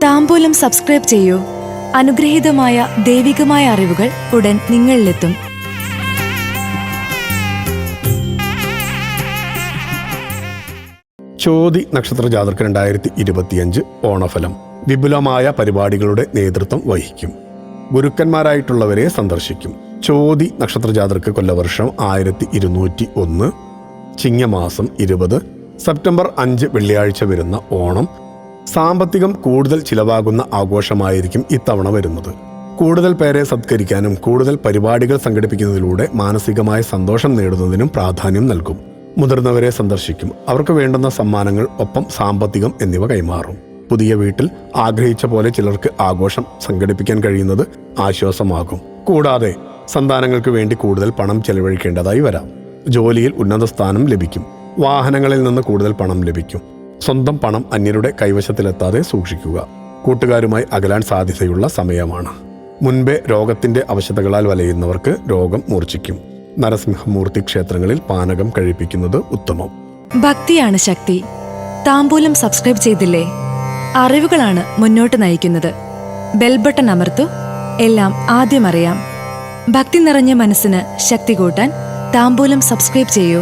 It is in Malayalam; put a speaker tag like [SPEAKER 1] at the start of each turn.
[SPEAKER 1] താംബൂലം സബ്സ്ക്രൈബ് ചെയ്യൂ. അനുഗ്രഹീതമായ ദൈവികമായ അറിവുകൾ ഉടൻ നിങ്ങളിലെത്തും.
[SPEAKER 2] ചോതി നക്ഷത്ര ജാതർക്ക് 2025 ഓണഫലം. വിപുലമായ പരിപാടികളുടെ നേതൃത്വം വഹിക്കും. ഗുരുക്കന്മാരായിട്ടുള്ളവരെ സന്ദർശിക്കും. ചോതി നക്ഷത്ര ജാതർക്ക് കൊല്ലവർഷം 1201, ചിങ്ങമാസം 20, സെപ്റ്റംബർ 5 വെള്ളിയാഴ്ച വരുന്ന ഓണം. സാമ്പത്തികം കൂടുതൽ ചിലവാകുന്ന ആഘോഷമായിരിക്കും ഇത്തവണ വരുന്നത്. കൂടുതൽ പേരെ സത്കരിക്കാനും കൂടുതൽ പരിപാടികൾ സംഘടിപ്പിക്കുന്നതിലൂടെ മാനസികമായ സന്തോഷം നേടുന്നതിനും പ്രാധാന്യം നൽകും. മുതിർന്നവരെ സന്ദർശിക്കും. അവർക്ക് വേണ്ടുന്ന സമ്മാനങ്ങൾ, ഒപ്പം സാമ്പത്തികം എന്നിവ കൈമാറും. പുതിയ വീട്ടിൽ ആഗ്രഹിച്ച പോലെ ചിലർക്ക് ആഘോഷം സംഘടിപ്പിക്കാൻ കഴിയുന്നത് ആശ്വാസമാകും. കൂടാതെ സന്താനങ്ങൾക്ക് വേണ്ടി കൂടുതൽ പണം ചെലവഴിക്കേണ്ടതായി വരാം. ജോലിയിൽ ഉന്നത സ്ഥാനം ലഭിക്കും. വാഹനങ്ങളിൽ നിന്ന് കൂടുതൽ പണം ലഭിക്കും. സ്വന്തം പണം അന്യരുടെ കൈവശത്തിലെത്താതെ സൂക്ഷിക്കുക. കൂട്ടുകാരുമായി അകലാൻ സാധ്യതയുള്ള സമയമാണ്. മുൻപേ രോഗത്തിന്റെ അവശതകളാൽ വലയുന്നവർക്ക് രോഗം മൂർച്ഛിക്കും. നരസിംഹമൂർത്തി ക്ഷേത്രങ്ങളിൽ പാനകം കഴിപ്പിക്കുന്നത് ഉത്തമം.
[SPEAKER 1] ഭക്തിയാണ് ശക്തി. താംബൂലം സബ്സ്ക്രൈബ് ചെയ്തില്ലേ? അറിവുകളാണ് മുന്നോട്ട് നയിക്കുന്നത്. ബെൽ ബട്ടൺ അമർത്തു. എല്ലാം ആദ്യം അറിയാം. ഭക്തി നിറഞ്ഞ മനസ്സിന് ശക്തി കൂട്ടാൻ താംബൂലം സബ്സ്ക്രൈബ് ചെയ്യൂ.